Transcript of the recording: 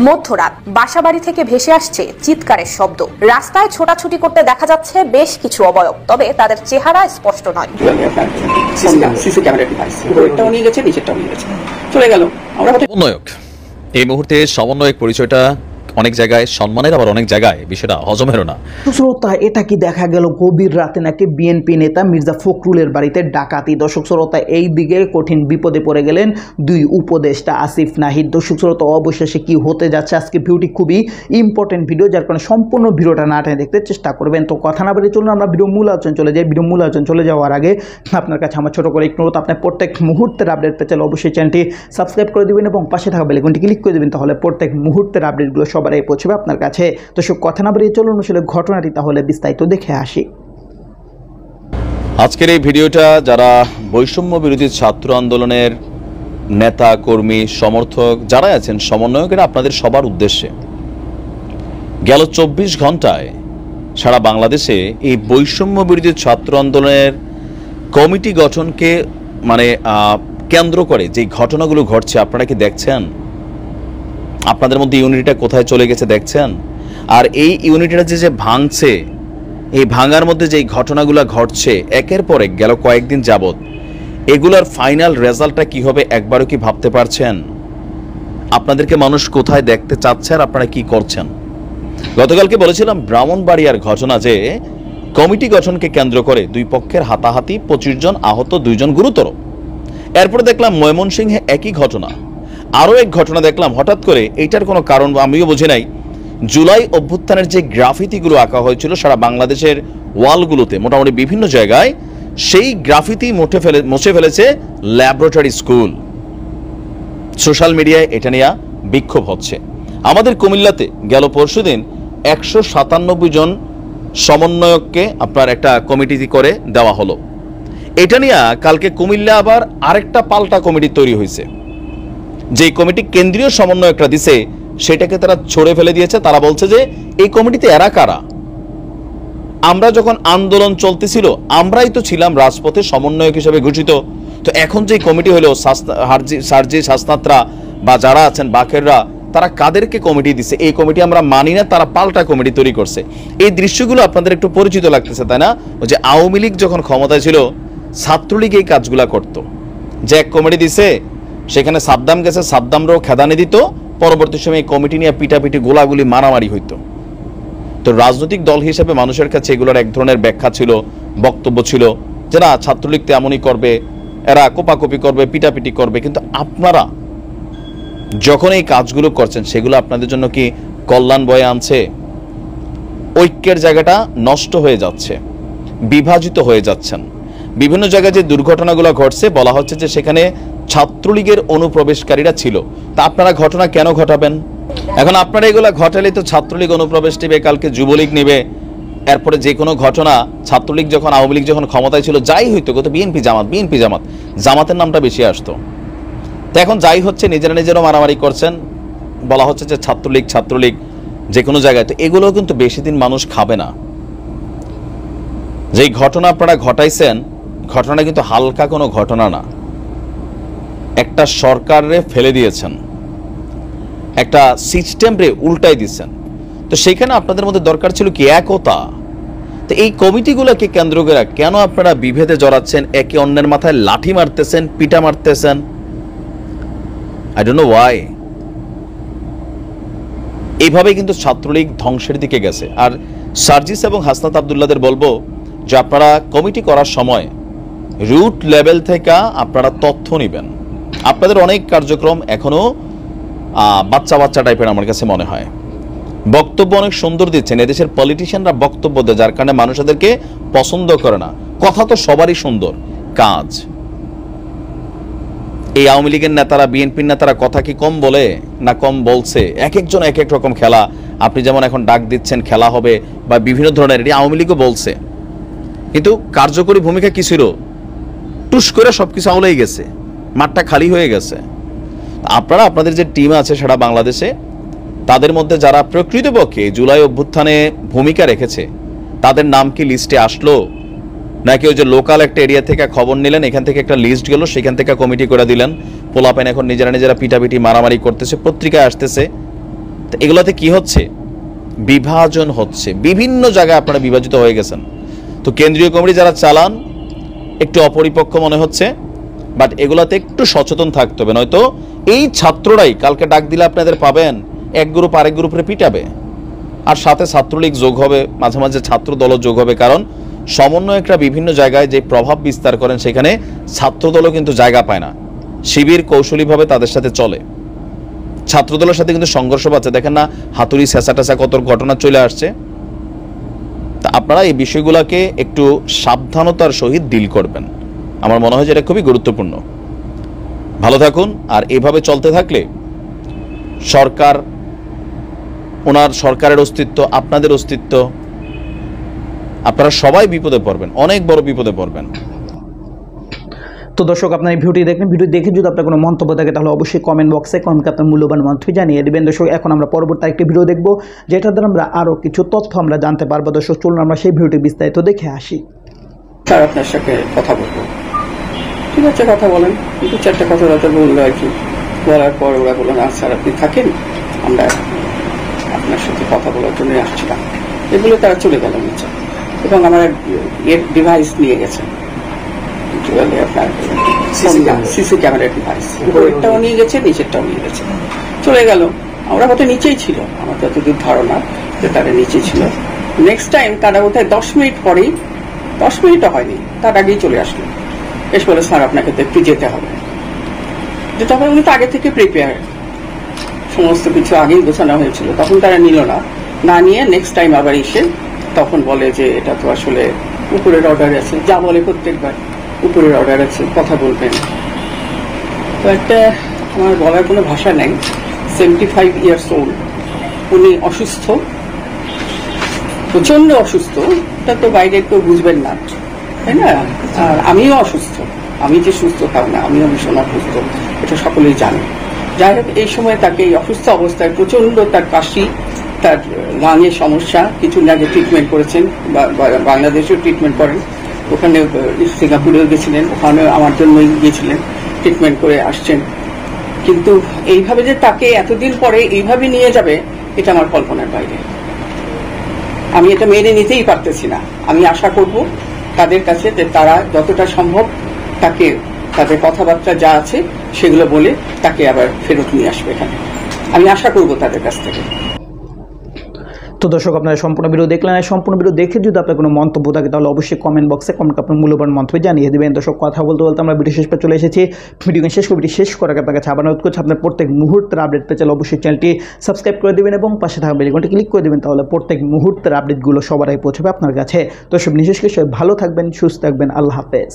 মধ্যরাত বাসাবাড়ি থেকে ভেসে আসছে চিৎকারের শব্দ। রাস্তায় ছোটাছুটি করতে দেখা যাচ্ছে বেশ কিছু অবয়ব, তবে তাদের চেহারা স্পষ্ট নয়। সমন্বয়ক এই মুহূর্তে সমন্বয়ক পরিচয়টা অনেক জায়গায় সম্মানের, আবার অনেক জায়গায় বিষয়টা হজমেরও না। শ্রোতা, এটা কি দেখা গেল গভীর রাতে নাকি বিএনপি নেতা মির্জা ফখরুলের বাড়িতে ডাকাতি। দর্শক শ্রোতা, এই দিকে কঠিন বিপদে পড়ে গেলেন দুই উপদেষ্টা আসিফ নাহিদ। দর্শক শ্রোতা, অবশেষে কি হতে যাচ্ছে আজকে ভিডিওটি খুবই ইম্পর্টেন্ট ভিডিও, যার কারণে সম্পূর্ণ ভিডিওটা না টেনে দেখতে চেষ্টা করবেন। তো কথা না বেরিয়ে চলুন আমরা ভিডিও মূল আলোচনা চলে যাই। ভিডিও মূল আলোচনা চলে যাওয়ার আগে আপনার কাছে আমার ছোট করে একটু অনুরোধ, আপনার প্রত্যেক মুহূর্তের আপডেট পেতে চাইলে অবশ্যই চ্যানেলটি সাবস্ক্রাইব করে দেবেন এবং পাশে থাকা বেল আইকনটি ক্লিক করে দেবেন, তাহলে প্রত্যেক মুহূর্তের আপডেটগুলো সবার আগে পৌঁছবে আপনার কাছে। তো সব কথা না বেরিয়ে চলুন আসলে ঘটনাটি তাহলে বিস্তারিত দেখে আসি। আজকের এই ভিডিওটা যারা বৈষম্য বিরোধী ছাত্র আন্দোলনের নেতা কর্মী সমর্থক যারা আছেন, সমন্বয়কেরা, আপনাদের সবার উদ্দেশ্যে গেল 24 ঘন্টায় সারা বাংলাদেশে এই বৈষম্য বিরোধী ছাত্র আন্দোলনের কমিটি গঠনকে কেন্দ্র করে যে ঘটনাগুলো ঘটছে আপনারা কি দেখছেন? আপনাদের মধ্যে ইউনিটিটা কোথায় চলে গেছে দেখছেন? আর এই ইউনিটিটা যে ভাঙছে, এই ভাঙার মধ্যে যে ঘটনাগুলো ঘটছে একের পর এক গেল কয়েকদিন যাবত, এগুলোর ফাইনাল রেজাল্টটা কি হবে একবারও কি ভাবতে পারছেন? আপনাদেরকে মানুষ কোথায় দেখতে চাচ্ছে আর আপনারা কি করছেন? গতকালকে বলেছিলাম ব্রাহ্মণবাড়িয়ার ঘটনা, যে কমিটি গঠনকে কেন্দ্র করে দুই পক্ষের হাতাহাতি, 25 জন আহত, 2 জন গুরুতর। এরপরে দেখলাম ময়মনসিংহে একই ঘটনা। আরও এক ঘটনা দেখলাম হঠাৎ করে, এইটার কোনো কারণ আমিও বুঝি নাই। জুলাই অভ্যুত্থানের যে গ্রাফিতিগুলো আঁকা হয়েছিল সারা বাংলাদেশের ওয়ালগুলোতে, মোটামুটি বিভিন্ন জায়গায়, সেই গ্রাফিতি মুছে ফেলেছে ল্যাবরেটরি স্কুল। সোশ্যাল মিডিয়ায় এটা নিয়ে বিক্ষোভ হচ্ছে। আমাদের কুমিল্লাতে গেল পরশুদিন 197 জন সমন্বয়ককে আপনার একটা কমিটি করে দেওয়া হলো। এটা নিয়ে কালকে কুমিল্লা আবার আরেকটা পাল্টা কমিটি তৈরি হয়েছে। যে কমিটি কেন্দ্রীয় সমন্বয়করা দিছে সেটাকে তারা ছড়ে ফেলে দিয়েছে। তারা বলছে যে এই কমিটিতে এরা কারা? আমরা যখন আন্দোলন চলতেছিল আমরাই তো ছিলাম রাজপথে সমন্বয়ক হিসেবে ঘোষিত। তো এখন যে কমিটি হলো সার্জি, শাসনাত্রা বা যারা আছেন বাকেররা, তারা কাদেরকে কমিটি দিছে? এই কমিটি আমরা মানি না, তারা পাল্টা কমিটি তৈরি করছে। এই দৃশ্যগুলো আপনাদের একটু পরিচিত লাগতেছে, তাই না? যে আওয়ামী লীগ যখন ক্ষমতায় ছিল ছাত্রলীগ এই কাজগুলা করত। যে এক কমিটি দিছে, সেখানে সাদ্দাম গেছে, সাদ্দামরাও খেদানি দিত। পরবর্তী সময় এই কমিটি নিয়ে পিটাপিটি, গোলাগুলি, মারামারি হইতো। তো রাজনৈতিক দল হিসেবে মানুষের কাছে এগুলোর এক ধরনের ব্যাখ্যা ছিল, বক্তব্য ছিল যে না, ছাত্রলীগ তো এমনই করবে, এরা কোপাকুপি করবে, পিটাপিটি করবে। কিন্তু আপনারা যখন এই কাজগুলো করছেন সেগুলো আপনাদের জন্য কি কল্যাণ বয়ে আনছে? ঐক্যের জায়গাটা নষ্ট হয়ে যাচ্ছে, বিভাজিত হয়ে যাচ্ছেন। বিভিন্ন জায়গায় যে দুর্ঘটনাগুলো ঘটছে বলা হচ্ছে যে সেখানে ছাত্রলীগের অনুপ্রবেশকারীরা ছিল। তা আপনারা ঘটনা কেন ঘটাবেন? এখন আপনারা এগুলা ঘটালে তো ছাত্রলীগ অনুপ্রবেশ নেবে, কালকে যুবলীগ নেবে। এরপরে যে কোনো ঘটনা, ছাত্রলীগ যখন, আওয়ামী লীগ যখন ক্ষমতায় ছিল, যাই হইতো কত বিএনপি জামাত, জামাতের নামটা বেশি আসতো। তো এখন যাই হচ্ছে, নিজেরাও মারামারি করছেন, বলা হচ্ছে যে ছাত্রলীগ যে কোনো জায়গায়। তো এগুলো কিন্তু বেশি দিন মানুষ খাবে না। যেই ঘটনা আপনারা ঘটাইছেন, ঘটনা কিন্তু হালকা কোনো ঘটনা না। একটা সরকারে ফেলে দিয়েছেন, একটা সিস্টেমরে উল্টাই দিচ্ছেন। তো সেখানে আপনাদের মধ্যে দরকার ছিল কি একতা। তো এই কমিটিগুলোকে কেন্দ্র করে কেন আপনারা বিভেদে জড়াচ্ছেন, একে অন্যের মাথায় লাঠি মারতেছেন, পিটা মারতেছেন? I don't know why. এইভাবে কিন্তু ছাত্রলীগ ধ্বংসের দিকে গেছে। আর সার্জিস এবং হাসনাত আব্দুল্লাহদের বলবো যে আপনারা কমিটি করার সময় রুট লেভেল থেকে আপনারা তথ্য নেবেন। আপনাদের অনেক কার্যক্রম এখনো বাচ্চা টাইপের আমার কাছে মনে হয়। বক্তব্য অনেক সুন্দর দিচ্ছেন, এদেশের পলিটিশিয়ানরা বক্তব্য দেয়, যার কারণে মানুষ এদেরকে পছন্দ করে না। কথা তো সবারই সুন্দর, কাজ। এই আওয়ামী লীগের নেতারা, বিএনপির নেতারা কথা কি কম বলে না কম বলছে? এক একজন এক এক রকম খেলা। আপনি যেমন এখন ডাক দিচ্ছেন খেলা হবে বা বিভিন্ন ধরনের, এটি আওয়ামী লীগও বলছে, কিন্তু কার্যকরী ভূমিকা কি ছিল? টুস করে সবকিছু আউলেই গেছে, মাঠটা খালি হয়ে গেছে। আপনারা আপনাদের যে টিম আছে সারা বাংলাদেশে, তাদের মধ্যে যারা প্রকৃতপক্ষে জুলাই অভ্যুত্থানে ভূমিকা রেখেছে তাদের নাম কি লিস্টে আসলো, নাকি ওই যে লোকাল একটা এরিয়া থেকে খবর নিলেন, এখান থেকে একটা লিস্ট গেল, সেখান থেকে কমিটি করে দিলেন? পোলাপেন এখন নিজেরা পিটাপিটি মারামারি করতেছে, পত্রিকায় আসতেছে। তো এগুলোতে কি হচ্ছে, বিভাজন হচ্ছে, বিভিন্ন জায়গায় আপনারা বিভাজিত হয়ে গেছেন। তো কেন্দ্রীয় কমিটি যারা চালান একটু অপরিপক্ক মনে হচ্ছে, বাট এগুলাতে একটু সচেতন থাকতে হবে, নয়তো এই ছাত্ররাই কালকে ডাক দিলে আপনাদের পাবেন এক গ্রুপ আরেক গ্রুপে পিটাবে, আর সাথে ছাত্রলীগ যোগ হবে, মাঝে মাঝে ছাত্র দলও যোগ হবে। কারণ সমন্বয়করা বিভিন্ন জায়গায় যে প্রভাব বিস্তার করেন সেখানে ছাত্রদলও কিন্তু জায়গা পায় না। শিবির কৌশলীভাবে তাদের সাথে চলে, ছাত্রদলের সাথে কিন্তু সংঘর্ষ পাচ্ছে। দেখেন না হাতুড়ি ছেঁচা টেঁচা কত ঘটনা চলে আসছে। তা আপনারা এই বিষয়গুলোকে একটু সাবধানতার সহিত ডিল করবেন, আমার মনে হয় যে এটা খুবই গুরুত্বপূর্ণ। ভালো থাকুন, আর এভাবে চলতে থাকলে সরকার, ওনার সরকারের অস্তিত্ব, আপনাদের অস্তিত্ব, আপনারা সবাই বিপদে পড়বেন, অনেক বড় বিপদে পড়বেন। তো দর্শক, আপনার এই ভিডিওটি দেখবেন, ভিডিও দেখে যদি আপনার কোনো মন্তব্য থাকে তাহলে অবশ্যই কমেন্ট বক্সে আপনার মূল্যবান মন্তব্য জানিয়ে দেবেন। দর্শক, এখন আমরা পরবর্তী একটি ভিডিও দেখব, যেটার দ্বারা আমরা আরও কিছু তথ্য আমরা জানতে পারবো। দর্শক চলুন আমরা সেই ভিডিওটি বিস্তারিত দেখে আসি। স্যার আপনার সাথে কথা বলবো। ঠিক আছে, কথা বলেন, কিন্তু চারটা কথা বললো আর কি। বলার পর ওরা বললো না স্যার আপনি থাকেন, আমরা আপনার সাথে কথা বলার জন্য আসছিলাম। এগুলো তারা চলে গেল নিচে, এবং আমার ডিভাইস নিয়ে গেছে, আপনার সিসি ক্যামেরার ডিভাইস, উপরেরটাও নিয়ে গেছে, নিচেরটাও নিয়ে গেছে, চলে গেল। আমরা হয়তো নিচেই ছিল, আমার যতদূর ধারণা যে তারা নিচে ছিল। নেক্সট টাইম তারা বোধহয় 10 মিনিট পরেই, 10 মিনিটও হয়নি, তার আগেই চলে আসলো, এসে বলে স্যার আপনাকে তো একটু যেতে হবে। যেতে হবে, উনি তো আগে থেকে প্রিপেয়ার, সমস্ত কিছু আগেই গোছানো হয়েছিল। তখন তারা নিল না, না নিয়ে নেক্সট টাইম আবার এসে তখন বলে যে এটা তো আসলে উপরের অর্ডার আছে, যা বলে প্রত্যেকবার উপরের অর্ডার আছে, কথা বলবেন। তো একটা আমার বলার কোনো ভাষা নেই। 75 ইয়ার্স ওল্ড, উনি অসুস্থ, প্রচন্ড অসুস্থ, এটা তো বাইরে কেউ বুঝবেন না, তাই না? আর আমিও অসুস্থ, আমি যে সুস্থ তাও না, আমিও ভীষণ অসুস্থ, এটা সকলেই জানে। যাই হোক, এই সময় তাকে এই অসুস্থ অবস্থায় প্রচন্ড তার কাশি, তার লাঙের সমস্যা, কিছুদিন আগে ট্রিটমেন্ট করেছেন, বাংলাদেশেও ট্রিটমেন্ট করেন, ওখানে সিঙ্গাপুরেও গেছিলেন, ওখানে আমার জন্যই গিয়েছিলেন, ট্রিটমেন্ট করে আসছেন। কিন্তু এইভাবে যে তাকে এতদিন পরে এইভাবে নিয়ে যাবে, এটা আমার কল্পনার বাইরে। আমি এটা মেনে নিতেই পারতেছি না। আমি আশা করব তাদের কাছে যে তারা যতটা সম্ভব তাকে, তাদের কথাবার্তা যা আছে সেগুলো বলে তাকে আবার ফেরত নিয়ে আসবে এখানে, আমি আশা করব তাদের কাছ থেকে। তো দর্শক, আপনারা সম্পূর্ণ ভিডিও দেখলেন, সম্পূর্ণ ভিডিও দেখে যদি আপনার কোনো মন্তব্য থাকে তাহলে অবশ্যই কমেন্ট বক্সে আপনার মূল্যবান মন্তব্য জানিয়ে দেবেন। দর্শক, কথা বলতে বলতে আমরা ভিডিও শেষ পর্যন্ত চলে এসেছি। ভিডিও শেষ করার আগে আপনার কাছে আবার অনুরোধ করছি, আপনার প্রত্যেক মুহূর্তের আপডেট পেতে চাইলে অবশ্যই চ্যানেলটি সাবস্ক্রাইব করে দেবেন এবং পাশে থাকা বেল আইকনটি ক্লিক করে দেবেন, তাহলে প্রত্যেক মুহূর্তের আপডেটগুলো সবার আগে পৌঁছবে আপনার কাছে। দর্শক, বিশেষ করে ভালো থাকবেন, সুস্থ থাকবেন, আল্লাহ হাফেজ।